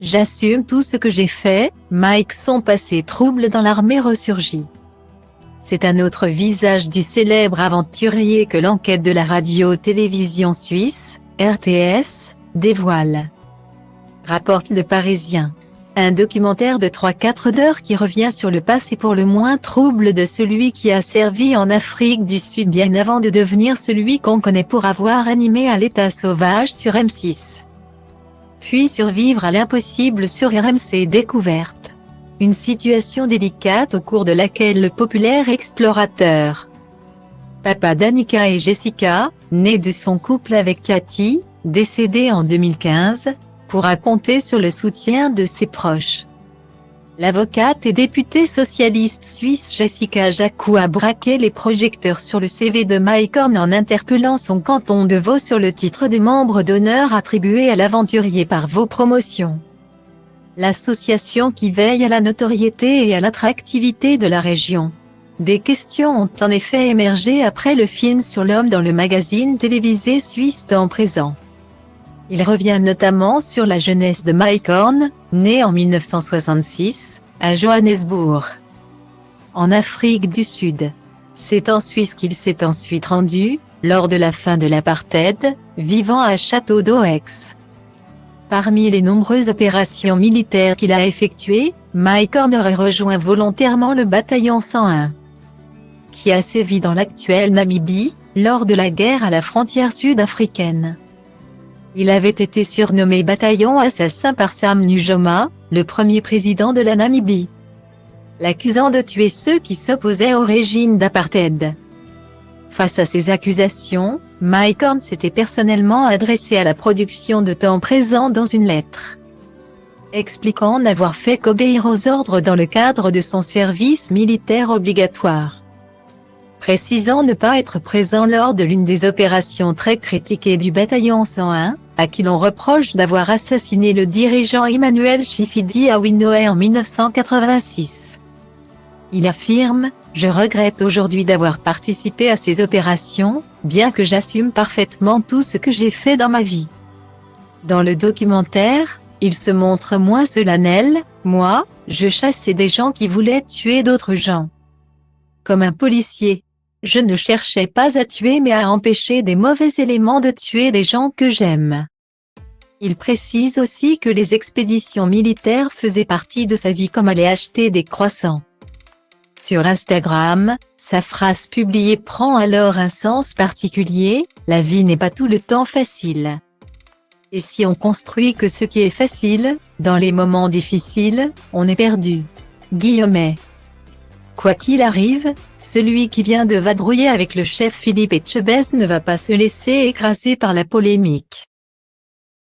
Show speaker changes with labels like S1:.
S1: J'assume tout ce que j'ai fait, Mike. Son passé trouble dans l'armée ressurgit. C'est un autre visage du célèbre aventurier que l'enquête de la radio-télévision suisse, RTS, dévoile. Rapporte Le Parisien. Un documentaire de 3-4 heures qui revient sur le passé pour le moins trouble de celui qui a servi en Afrique du Sud bien avant de devenir celui qu'on connaît pour avoir animé à l'état sauvage sur M6. Puis survivre à l'impossible sur RMC Découverte. Une situation délicate au cours de laquelle le populaire explorateur, papa d'Annika et Jessica, né de son couple avec Cathy, décédé en 2015, pourra compter sur le soutien de ses proches. L'avocate et députée socialiste suisse Jessica Jacou a braqué les projecteurs sur le CV de Mike Horn en interpellant son canton de Vaud sur le titre de membre d'honneur attribué à l'aventurier par Vaud Promotion. L'association qui veille à la notoriété et à l'attractivité de la région. Des questions ont en effet émergé après le film sur l'homme dans le magazine télévisé suisse Temps Présent. Il revient notamment sur la jeunesse de Mike Horn, né en 1966, à Johannesburg, en Afrique du Sud. C'est en Suisse qu'il s'est ensuite rendu, lors de la fin de l'apartheid, vivant à Château d'Oex. Parmi les nombreuses opérations militaires qu'il a effectuées, Mike Horn aurait rejoint volontairement le bataillon 101, qui a sévi dans l'actuelle Namibie, lors de la guerre à la frontière sud-africaine. Il avait été surnommé bataillon assassin par Sam Nujoma, le premier président de la Namibie, l'accusant de tuer ceux qui s'opposaient au régime d'apartheid. Face à ces accusations, Mike Horn s'était personnellement adressé à la production de Temps Présent dans une lettre, expliquant n'avoir fait qu'obéir aux ordres dans le cadre de son service militaire obligatoire, précisant ne pas être présent lors de l'une des opérations très critiquées du bataillon 101, à qui l'on reproche d'avoir assassiné le dirigeant Emmanuel Chifidi à Windhoek en 1986. Il affirme « Je regrette aujourd'hui d'avoir participé à ces opérations, bien que j'assume parfaitement tout ce que j'ai fait dans ma vie. » Dans le documentaire, il se montre moins solennel « Moi, je chassais des gens qui voulaient tuer d'autres gens. Comme un policier. Je ne cherchais pas à tuer mais à empêcher des mauvais éléments de tuer des gens que j'aime. » Il précise aussi que les expéditions militaires faisaient partie de sa vie comme aller acheter des croissants. Sur Instagram, sa phrase publiée prend alors un sens particulier, « La vie n'est pas tout le temps facile. Et si on construit que ce qui est facile, dans les moments difficiles, on est perdu. » Guillemets. Quoi qu'il arrive, celui qui vient de vadrouiller avec le chef Philippe Etchebest ne va pas se laisser écraser par la polémique.